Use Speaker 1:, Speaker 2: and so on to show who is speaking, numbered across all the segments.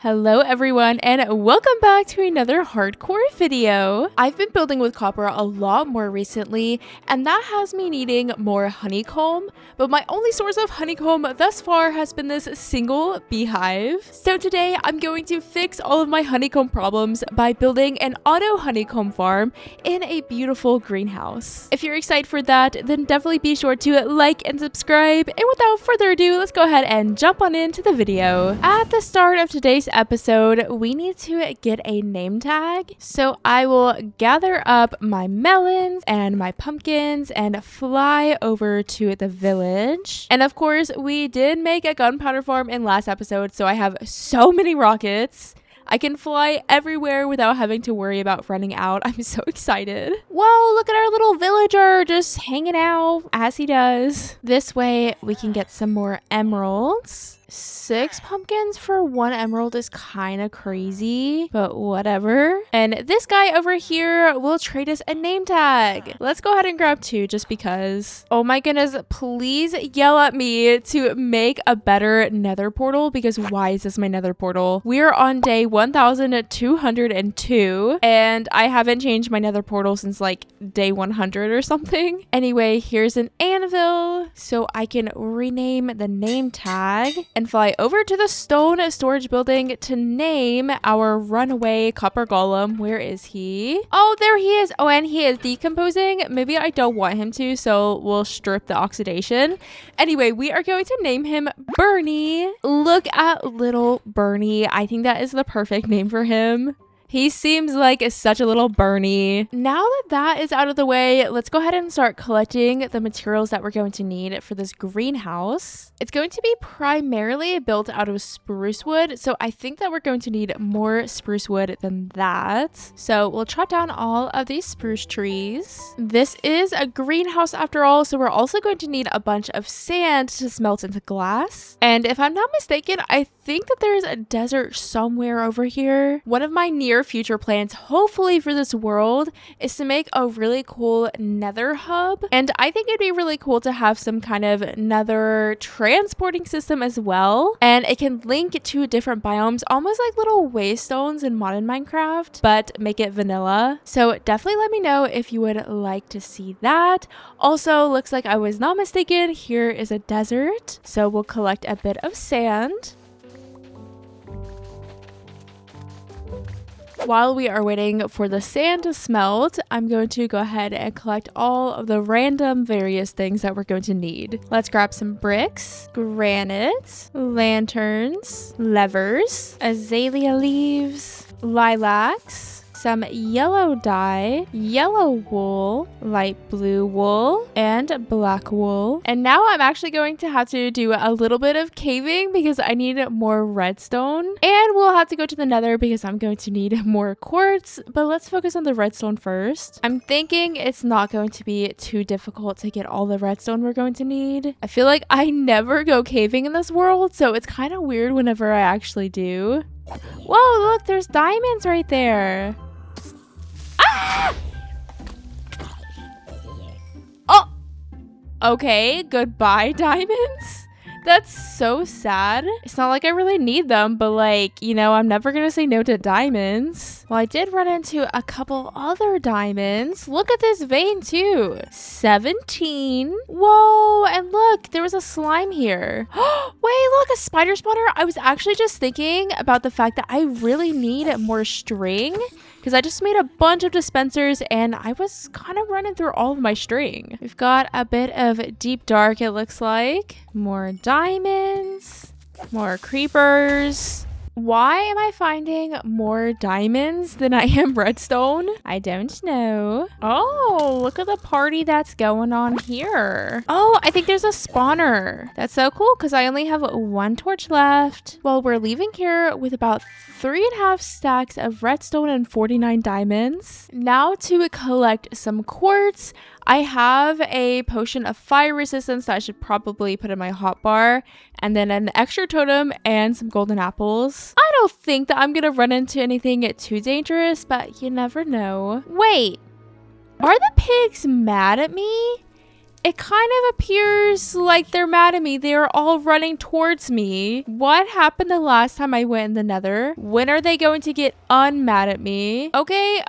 Speaker 1: Hello everyone and welcome back to another hardcore video. I've been building with copper a lot more recently and that has me needing more honeycomb, but my only source of honeycomb thus far has been this single beehive. So today I'm going to fix all of my honeycomb problems by building an auto honeycomb farm in a beautiful greenhouse. If you're excited for that, then definitely be sure to like and subscribe, and without further ado, let's go ahead and jump on into the video. At the start of today's episode, we need to get a name tag. So I will gather up my melons and my pumpkins and fly over to the village. And of course, we did make a gunpowder farm in last episode, so I have so many rockets. I can fly everywhere without having to worry about running out. I'm so excited. Whoa, look at our little villager just hanging out as he does. This way we can get some more emeralds. 6 pumpkins for 1 emerald is kind of crazy, but whatever. And this guy over here will trade us a name tag. Let's go ahead and grab 2 just because. Oh my goodness, please yell at me to make a better nether portal, because why is this my nether portal? We are on day 1202 and I haven't changed my nether portal since like day 100 or something. Anyway, here's an anvil so I can rename the name tag and fly over to the stone storage building to name our runaway copper golem. Where is he? Oh, there he is. Oh, and he is decomposing. Maybe I don't want him to, so we'll strip the oxidation. Anyway, we are going to name him Bernie. Look at little Bernie. I think that is the perfect name for him. He seems like such a little Bernie. Now that that is out of the way, let's go ahead and start collecting the materials that we're going to need for this greenhouse. It's going to be primarily built out of spruce wood, so I think that we're going to need more spruce wood than that. So we'll chop down all of these spruce trees. This is a greenhouse after all, so we're also going to need a bunch of sand to smelt into glass. And if I'm not mistaken, I think that there's a desert somewhere over here. One of my near future plans, hopefully for this world, is to make a really cool nether hub, and I think it'd be really cool to have some kind of nether transporting system as well, and it can link to different biomes, almost like little waystones in modern Minecraft, but make it vanilla. So definitely let me know if you would like to see that. Also, looks like I was not mistaken, here is a desert, so we'll collect a bit of sand. While we are waiting for the sand to smelt, I'm going to go ahead and collect all of the random various things that we're going to need. Let's grab some bricks, granite, lanterns, levers, azalea leaves, lilacs, some yellow dye, yellow wool, light blue wool, and black wool. And now I'm actually going to have to do a little bit of caving because I need more redstone. And we'll have to go to the nether because I'm going to need more quartz. But let's focus on the redstone first. I'm thinking it's not going to be too difficult to get all the redstone we're going to need. I feel like I never go caving in this world, so it's kind of weird whenever I actually do. Whoa, look, there's diamonds right there. Ah! Oh, okay, goodbye diamonds. That's so sad. It's not like I really need them, but like, you know, I'm never gonna say no to diamonds. Well, I did run into a couple other diamonds. Look at this vein too. 17. Whoa, and look, there was a slime here. Wait, look, a spider spawner. I was actually just thinking about the fact that I really need more string, because I just made a bunch of dispensers and I was kind of running through all of my string. We've got a bit of deep dark, it looks like. More diamonds, more creepers. Why am I finding more diamonds than I am redstone? I don't know. Oh, look at the party that's going on here. Oh, I think there's a spawner. That's so cool because I only have 1 torch left. Well, we're leaving here with about 3.5 stacks of redstone and 49 diamonds. Now to collect some quartz. I have a potion of fire resistance that I should probably put in my hotbar, and then an extra totem and some golden apples. I don't think that I'm gonna run into anything too dangerous, but you never know. Wait, are the pigs mad at me? It kind of appears like they're mad at me. They're all running towards me. What happened the last time I went in the Nether? When are they going to get unmad at me? Okay,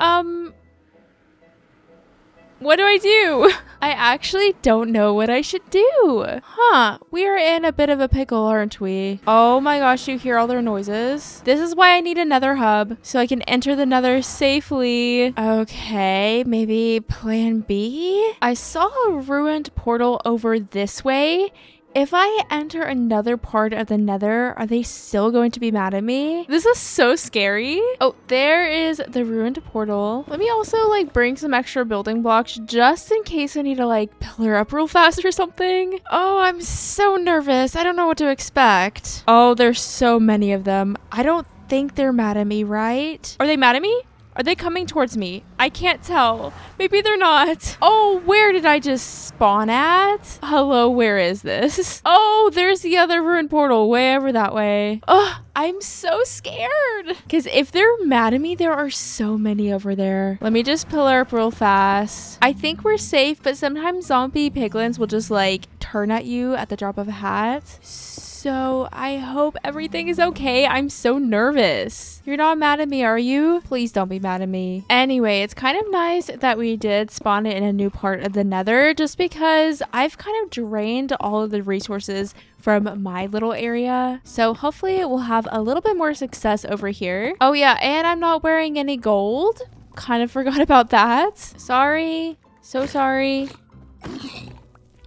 Speaker 1: what do I do? I actually don't know what I should do. Huh, we are in a bit of a pickle, aren't we? Oh my gosh, you hear all their noises? This is why I need another hub, so I can enter the Nether safely. Okay, maybe plan B? I saw a ruined portal over this way. If I enter another part of the Nether, are they still going to be mad at me? This is so scary. Oh, there is the ruined portal. Let me also like bring some extra building blocks just in case I need to like pillar up real fast or something. Oh, I'm so nervous. I don't know what to expect. Oh, there's so many of them. I don't think they're mad at me, right? Are they mad at me? Are they coming towards me? I can't tell. Maybe they're not. Oh, where did I just spawn at? Hello, where is this? Oh, there's the other ruined portal way over that way. Oh, I'm so scared. Because if they're mad at me, there are so many over there. Let me just pillar up real fast. I think we're safe, but sometimes zombie piglins will just like turn at you at the drop of a hat. So I hope everything is okay. I'm so nervous. You're not mad at me, are you? Please don't be mad at me. Anyway, it's kind of nice that we did spawn it in a new part of the Nether just because I've kind of drained all of the resources from my little area. So hopefully we'll have a little bit more success over here. Oh yeah, and I'm not wearing any gold. Kind of forgot about that. Sorry. So sorry.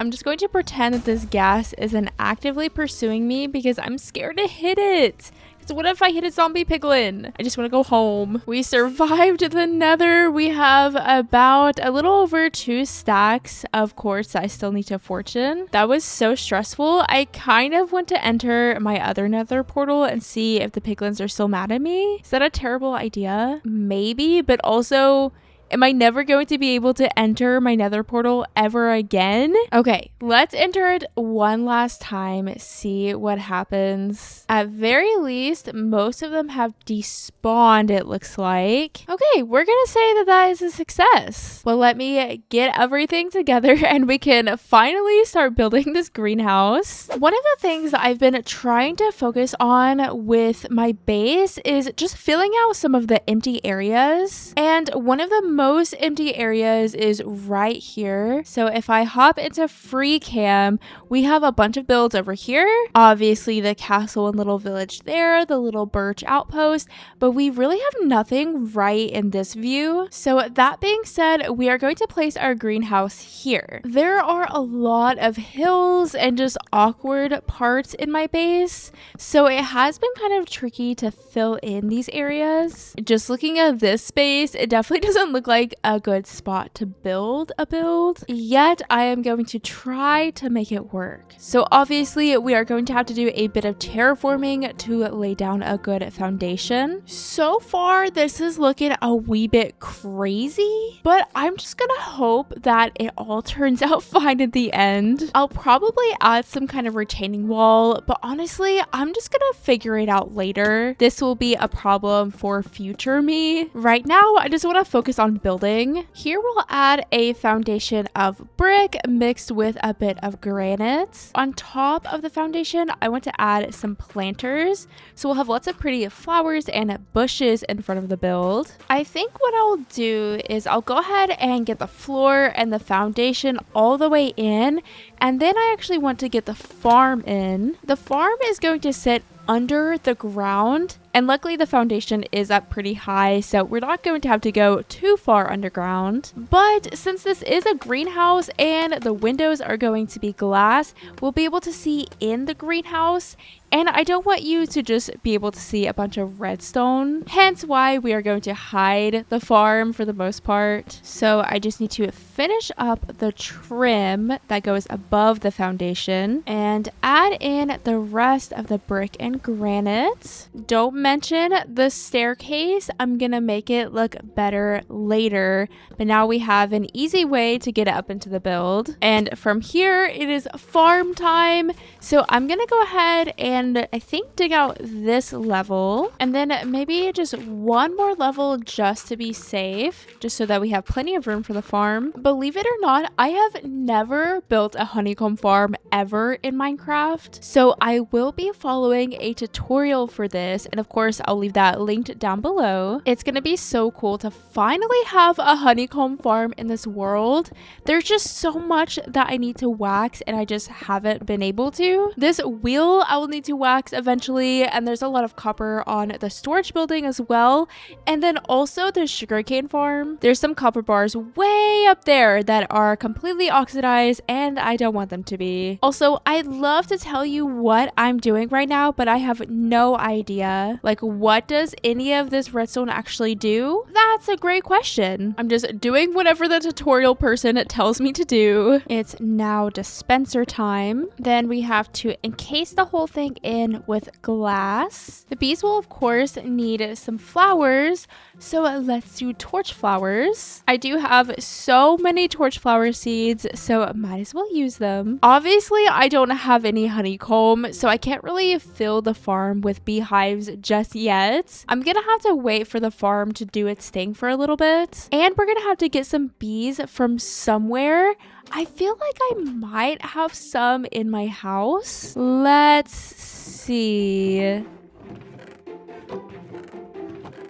Speaker 1: I'm just going to pretend that this gas isn't actively pursuing me because I'm scared to hit it. Because what if I hit a zombie piglin? I just want to go home. We survived the Nether. We have about a little over 2 stacks of quartz that I still need to fortune. That was so stressful. I kind of want to enter my other Nether portal and see if the piglins are still mad at me. Is that a terrible idea? Maybe, but also, am I never going to be able to enter my Nether portal ever again? Okay, let's enter it one last time, see what happens. At very least, most of them have despawned, it looks like. Okay, we're gonna say that that is a success. Well, let me get everything together and we can finally start building this greenhouse. One of the things that I've been trying to focus on with my base is just filling out some of the empty areas. And one of the most empty areas is right here. So if I hop into free cam, we have a bunch of builds over here. Obviously the castle and little village there, the little birch outpost, but we really have nothing right in this view. So that being said, we are going to place our greenhouse here. There are a lot of hills and just awkward parts in my base, so it has been kind of tricky to fill in these areas. Just looking at this space, it definitely doesn't look like a good spot to build a build, yet I am going to try to make it work. So obviously we are going to have to do a bit of terraforming to lay down a good foundation. So far this is looking a wee bit crazy, but I'm just gonna hope that it all turns out fine at the end. I'll probably add some kind of retaining wall, but honestly I'm just gonna figure it out later. This will be a problem for future me. Right now I just want to focus on building. Here we'll add a foundation of brick mixed with a bit of granite. On top of the foundation, I want to add some planters. So we'll have lots of pretty flowers and bushes in front of the build. I think what I'll do is I'll go ahead and get the floor and the foundation all the way in. And then I actually want to get the farm in. The farm is going to sit under the ground, and luckily the foundation is up pretty high, so we're not going to have to go too far underground. But since this is a greenhouse and the windows are going to be glass, we'll be able to see in the greenhouse, and I don't want you to just be able to see a bunch of redstone, hence why we are going to hide the farm for the most part. So I just need to finish up the trim that goes above the foundation and add in the rest of the brick and granite. Don't mention the staircase. I'm gonna make it look better later, but now we have an easy way to get it up into the build. And from here it is farm time, so I'm gonna go ahead and and I think dig out this level, and then maybe just one more level just to be safe, just so that we have plenty of room for the farm. Believe it or not, I have never built a honeycomb farm ever in Minecraft, so I will be following a tutorial for this, and of course I'll leave that linked down below. It's gonna be so cool to finally have a honeycomb farm in this world. There's just so much that I need to wax and I just haven't been able to. This wheel I will need to wax eventually, and there's a lot of copper on the storage building as well. And then also the sugarcane farm. There's some copper bars way up there that are completely oxidized and I don't want them to be. Also, I'd love to tell you what I'm doing right now, but I have no idea. Like, what does any of this redstone actually do? That's a great question. I'm just doing whatever the tutorial person tells me to do. It's now dispenser time. Then we have to encase the whole thing in with glass. The bees will of course need some flowers, so let's do torch flowers. I do have so many torch flower seeds, so might as well use them. Obviously I don't have any honeycomb, so I can't really fill the farm with beehives just yet. I'm gonna have to wait for the farm to do its thing for a little bit, and we're gonna have to get some bees from somewhere. I feel like I might have some in my house. Let's see.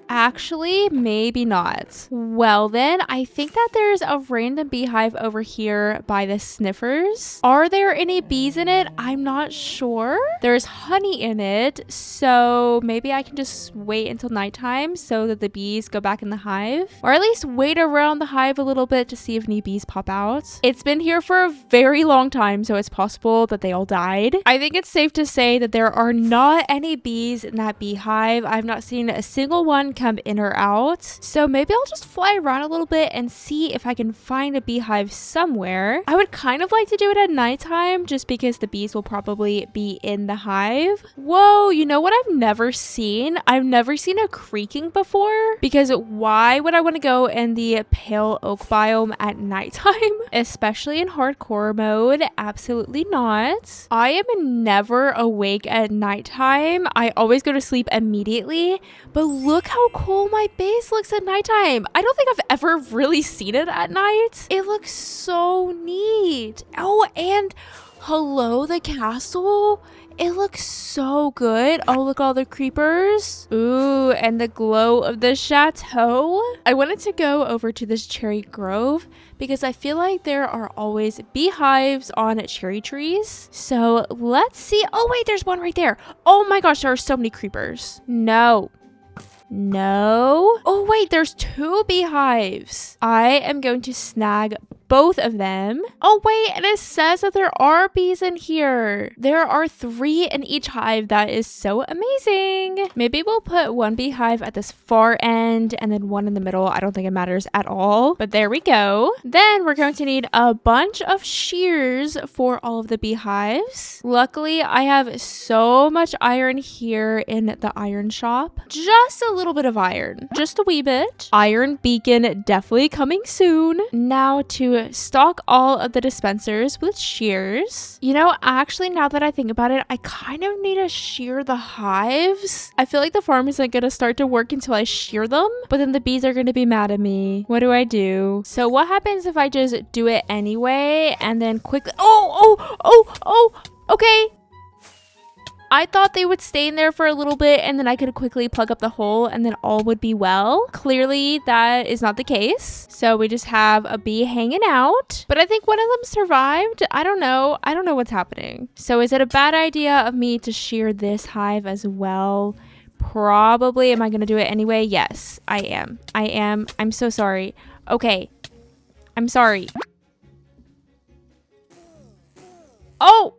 Speaker 1: Actually, maybe not. Well then, I think that there's a random beehive over here by the sniffers. Are there any bees in it? I'm not sure. There's honey in it, so maybe I can just wait until nighttime so that the bees go back in the hive. Or at least wait around the hive a little bit to see if any bees pop out. It's been here for a very long time, so it's possible that they all died. I think it's safe to say that there are not any bees in that beehive. I've not seen a single one come in or out, so maybe I'll just fly around a little bit and see if I can find a beehive somewhere. I would kind of like to do it at nighttime just because the bees will probably be in the hive. Whoa, you know what I've never seen? I've never seen a creaking before, because why would I want to go in the pale oak biome at nighttime, especially in hardcore mode? Absolutely not. I am never awake at nighttime. I always go to sleep immediately, but look how cool my base looks at nighttime. I don't think I've ever really seen it at night. It looks so neat. Oh, and hello, the castle. It looks so good. Oh, look, all the creepers. Ooh, and the glow of the chateau. I wanted to go over to this cherry grove because I feel like there are always beehives on cherry trees. So let's see. Oh, wait, there's one right there. Oh my gosh, there are so many creepers. No. No. Oh, wait, there's two beehives. I am going to snag both of them. Oh, wait, and it says that there are bees in here. There are 3 in each hive. That is so amazing. Maybe we'll put one beehive at this far end and then one in the middle. I don't think it matters at all, but there we go. Then we're going to need a bunch of shears for all of the beehives. Luckily, I have so much iron here in the iron shop. Just a little bit of iron, just a wee bit. Iron beacon definitely coming soon. Now to stock all of the dispensers with shears. You know, actually, now that I think about it, I kind of need to shear the hives. I feel like the farm isn't going to start to work until I shear them, but then the bees are going to be mad at me. What do I do? So what happens if I just do it anyway and then quickly... Oh, okay. I thought they would stay in there for a little bit and then I could quickly plug up the hole and then all would be well. Clearly, that is not the case. So we just have a bee hanging out. But I think one of them survived. I don't know. I don't know what's happening. So is it a bad idea of me to shear this hive as well? Probably. Am I going to do it anyway? Yes, I am. I'm so sorry. Okay. I'm sorry. Oh!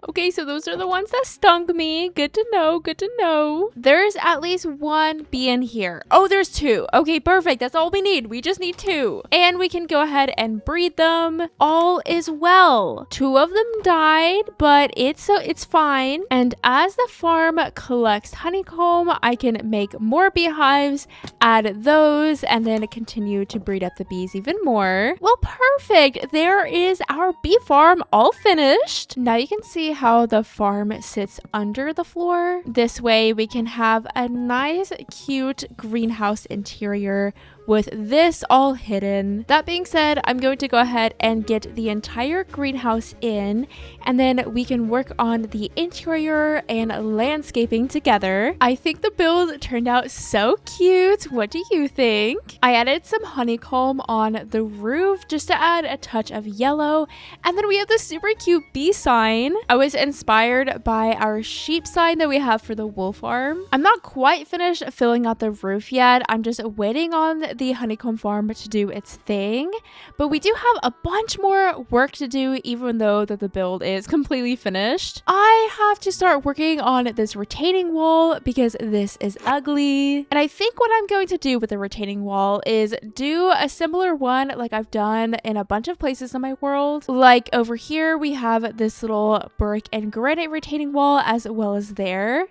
Speaker 1: Okay, so those are the ones that stung me. Good to know, good to know. There's at least one bee in here. Oh, there's 2. Okay, perfect. That's all we need. We just need 2. And we can go ahead and breed them. All is well. 2 of them died, but it's fine. And as the farm collects honeycomb, I can make more beehives, add those, and then continue to breed up the bees even more. Well, perfect. There is our bee farm all finished. Now you can see how the farm sits under the floor. This way we can have a nice, cute greenhouse interior with this all hidden. That being said, I'm going to go ahead and get the entire greenhouse in, and then we can work on the interior and landscaping together. I think the build turned out so cute. What do you think? I added some honeycomb on the roof just to add a touch of yellow, and then we have this super cute bee sign. I was inspired by our sheep sign that we have for the wool farm. I'm not quite finished filling out the roof yet. I'm just waiting on the honeycomb farm to do its thing, but we do have a bunch more work to do even though that the build is completely finished. I have to start working on this retaining wall because this is ugly, and I think what I'm going to do with the retaining wall is do a similar one like I've done in a bunch of places in my world. Like over here we have this little brick and granite retaining wall as well as there.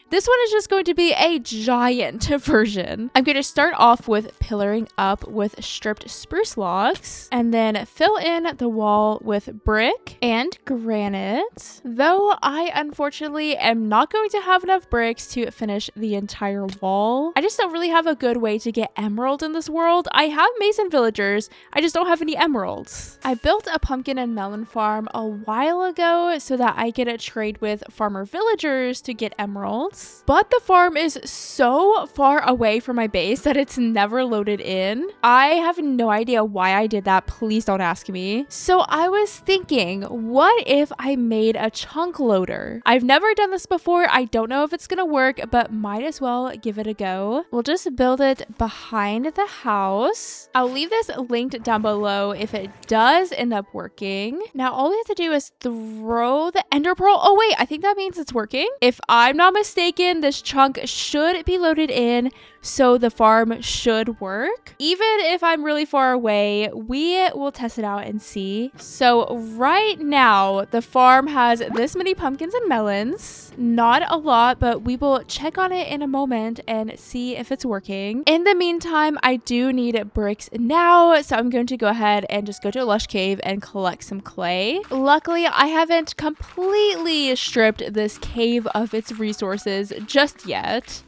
Speaker 1: This one is just going to be a giant version. I'm going to start off with pillaring up with stripped spruce logs and then fill in the wall with brick and granite. Though I unfortunately am not going to have enough bricks to finish the entire wall. I just don't really have a good way to get emerald in this world. I have mason villagers, I just don't have any emeralds. I built a pumpkin and melon farm a while ago so that I could trade with farmer villagers to get emeralds. But the farm is so far away from my base that it's never loaded in. I have no idea why I did that. Please don't ask me. So I was thinking, what if I made a chunk loader? I've never done this before. I don't know if it's gonna work, but might as well give it a go. We'll just build it behind the house. I'll leave this linked down below if it does end up working. Now all we have to do is throw the ender pearl. Oh wait, I think that means it's working. If I'm not mistaken, this chunk should be loaded in, so the farm should work. Even if I'm really far away, we will test it out and see. So right now, the farm has this many pumpkins and melons. Not a lot, but we will check on it in a moment and see if it's working. In the meantime, I do need bricks now, so I'm going to go ahead and just go to a lush cave and collect some clay. Luckily, I haven't completely stripped this cave of its resources just yet.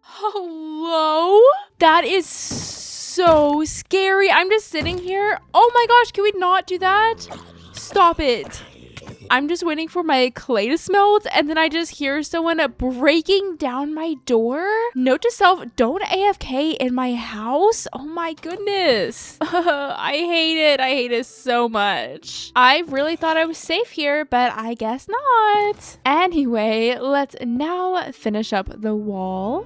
Speaker 1: Hello? That is so scary. I'm just sitting here. Oh my gosh, can we not do that? Stop it. I'm just waiting for my clay to smelt, and then I just hear someone breaking down my door. Note to self, don't AFK in my house. Oh my goodness. I hate it. I hate it so much. I really thought I was safe here, but I guess not. Anyway, let's now finish up the wall.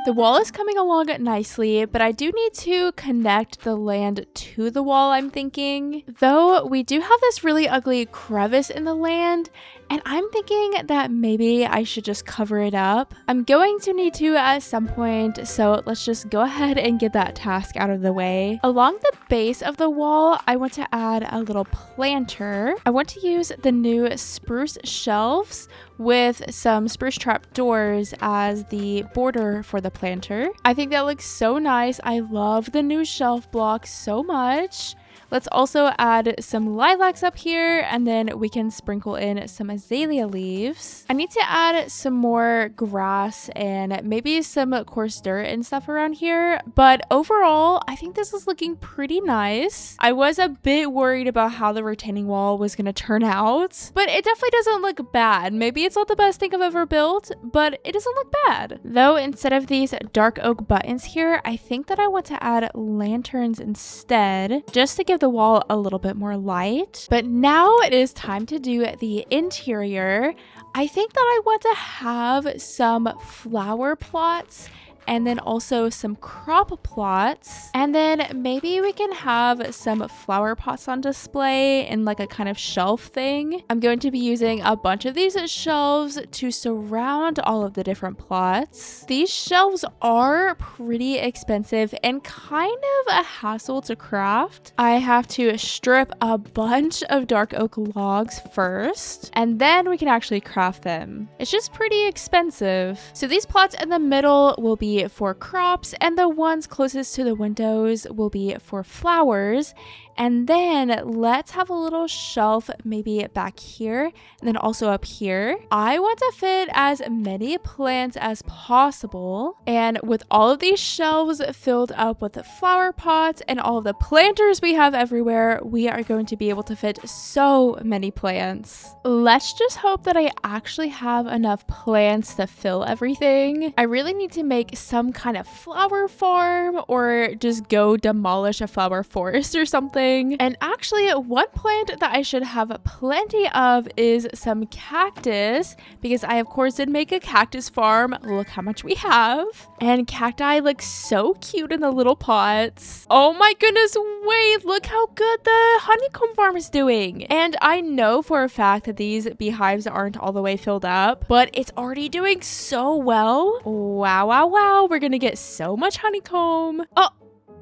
Speaker 1: The wall is coming along nicely, but I do need to connect the land to the wall, I'm thinking. Though we do have this really ugly crevice in the land, and I'm thinking that maybe I should just cover it up. I'm going to need to at some point, so let's just go ahead and get that task out of the way. Along the base of the wall, I want to add a little planter. I want to use the new spruce shelves with some spruce trap doors as the border for the planter. I think that looks so nice. I love the new shelf blocks so much. Let's also add some lilacs up here, and then we can sprinkle in some azalea leaves. I need to add some more grass and maybe some coarse dirt and stuff around here, but overall, I think this is looking pretty nice. I was a bit worried about how the retaining wall was gonna turn out, but it definitely doesn't look bad. Maybe it's not the best thing I've ever built, but it doesn't look bad. Though instead of these dark oak buttons here, I think that I want to add lanterns instead, just to give the wall a little bit more light. But now it is time to do the interior. I think that I want to have some flower plots and then also some crop plots. And then maybe we can have some flower pots on display in like a kind of shelf thing. I'm going to be using a bunch of these shelves to surround all of the different plots. These shelves are pretty expensive and kind of a hassle to craft. I have to strip a bunch of dark oak logs first, and then we can actually craft them. It's just pretty expensive. So these plots in the middle will be for crops, and the ones closest to the windows will be for flowers. And then let's have a little shelf maybe back here and then also up here. I want to fit as many plants as possible. And with all of these shelves filled up with flower pots and all of the planters we have everywhere, we are going to be able to fit so many plants. Let's just hope that I actually have enough plants to fill everything. I really need to make some kind of flower farm or just go demolish a flower forest or something. And actually, one plant that I should have plenty of is some cactus, because I of course did make a cactus farm. Look how much we have. And cacti look so cute in the little pots. Oh my goodness, wait, look how good the honeycomb farm is doing. And I know for a fact that these beehives aren't all the way filled up, but it's already doing so well. Wow, wow, wow. We're gonna get so much honeycomb. Oh,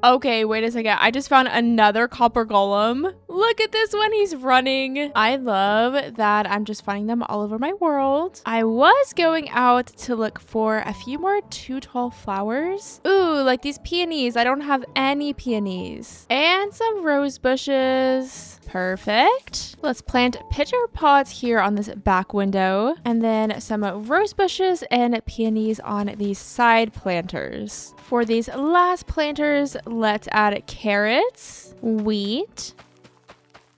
Speaker 1: okay, wait a second. I just found another copper golem. Look at this one. He's running. I love that I'm just finding them all over my world. I was going out to look for a few more 2 tall flowers. Ooh, like these peonies. I don't have any peonies. And some rose bushes. Perfect. Let's plant pitcher pots here on this back window, and then some rose bushes and peonies on these side planters. For these last planters, let's add carrots, wheat,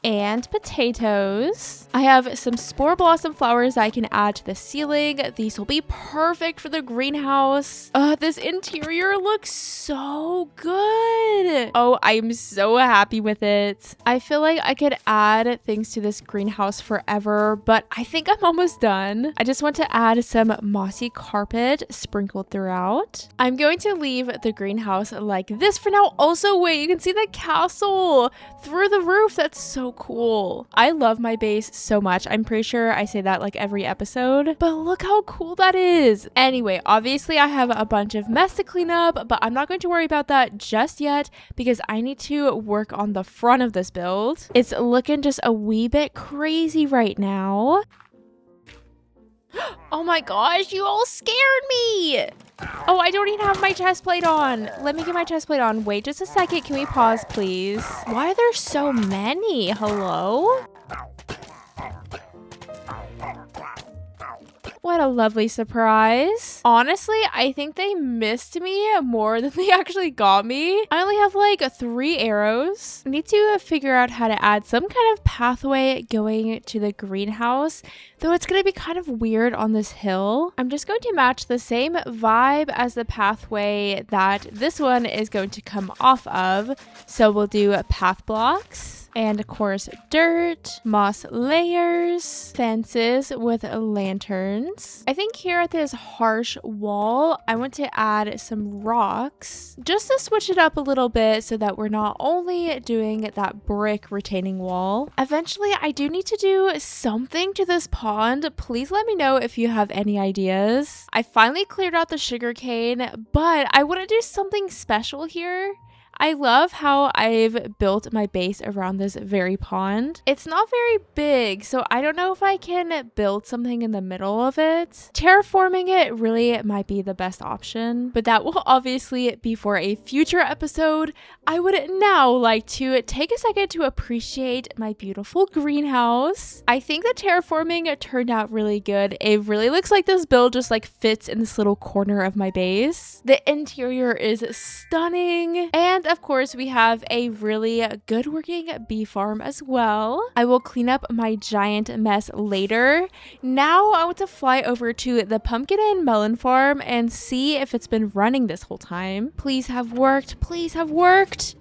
Speaker 1: and potatoes. I have some spore blossom flowers I can add to the ceiling. These will be perfect for the greenhouse. This interior looks so good. Oh, I'm so happy with it. I feel like I could add things to this greenhouse forever, but I think I'm almost done. I just want to add some mossy carpet sprinkled throughout. I'm going to leave the greenhouse like this for now. Also, wait, you can see the castle through the roof. That's so cool. I love my base so much. I'm pretty sure I say that like every episode, but look how cool that is. Anyway, obviously I have a bunch of mess to clean up, but I'm not going to worry about that just yet because I need to work on the front of this build. It's looking just a wee bit crazy right now. Oh my gosh, you all scared me. Oh, I don't even have my chest plate on. Let me get my chest plate on. Wait just a second. Can we pause, please? Why are there so many? Hello? What a lovely surprise. Honestly, I think they missed me more than they actually got me. I only have like 3 arrows. I need to figure out how to add some kind of pathway going to the greenhouse, though it's going to be kind of weird on this hill. I'm just going to match the same vibe as the pathway that this one is going to come off of. So we'll do path blocks. And of course, dirt, moss layers, fences with lanterns. I think here at this harsh wall, I want to add some rocks just to switch it up a little bit so that we're not only doing that brick retaining wall. Eventually, I do need to do something to this pond. Please let me know if you have any ideas. I finally cleared out the sugarcane, but I want to do something special here. I love how I've built my base around this very pond. It's not very big, so I don't know if I can build something in the middle of it. Terraforming it really might be the best option, but that will obviously be for a future episode. I would now like to take a second to appreciate my beautiful greenhouse. I think the terraforming turned out really good. It really looks like this build just like fits in this little corner of my base. The interior is stunning, and of course we have a really good working bee farm as well. I will clean up my giant mess later. Now I want to fly over to the pumpkin and melon farm and see if it's been running this whole time. Please have worked. Please have worked.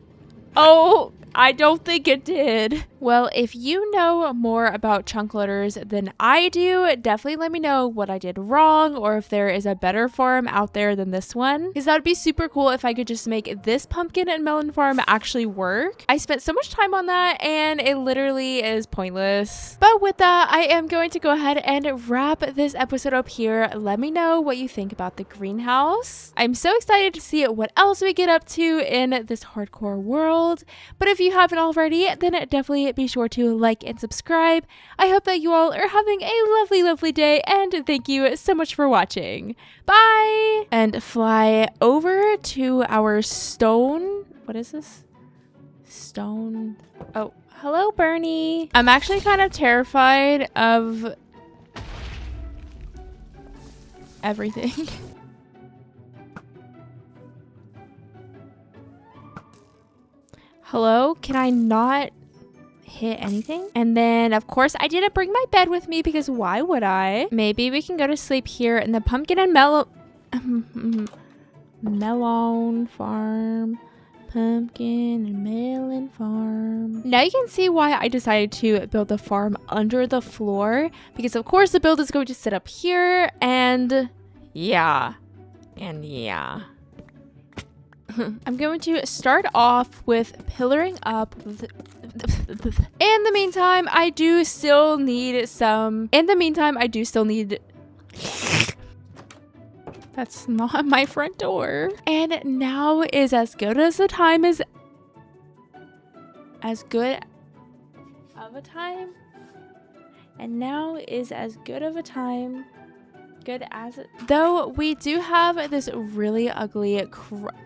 Speaker 1: Oh, I don't think it did. Well, if you know more about chunk loaders than I do, definitely let me know what I did wrong or if there is a better farm out there than this one. Because that would be super cool if I could just make this pumpkin and melon farm actually work. I spent so much time on that and it literally is pointless. But with that, I am going to go ahead and wrap this episode up here. Let me know what you think about the greenhouse. I'm so excited to see what else we get up to in this hardcore world. But if you haven't already, then definitely be sure to like and subscribe. I hope that you all are having a lovely, lovely day, and thank you so much for watching. Bye! And fly over to our stone. What is this? Stone. Oh, hello, Bernie. I'm actually kind of terrified of everything. Hello? Can I not hit anything? And then, of course, I didn't bring my bed with me because why would I? Maybe we can go to sleep here in the pumpkin and melon farm. Pumpkin and melon farm. Now you can see why I decided to build the farm under the floor. Because, of course, the build is going to sit up here. And yeah. I'm going to start off with pillaring up. In the meantime, I do still need some. That's not my front door. And now is as good as a time as. As good of a time. And now is as good of a time. Good as it. Though we do have this really ugly.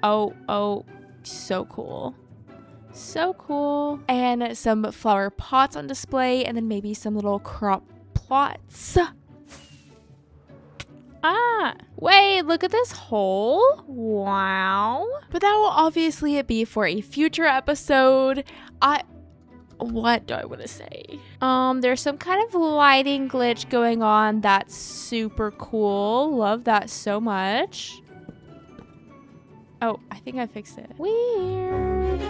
Speaker 1: Oh, so cool. So cool. And some flower pots on display. And then maybe some little crop plots. Wait, look at this hole. Wow. But that will obviously be for a future episode. What do I want to say? There's some kind of lighting glitch going on. That's super cool. Love that so much. Oh, I think I fixed it. Weird.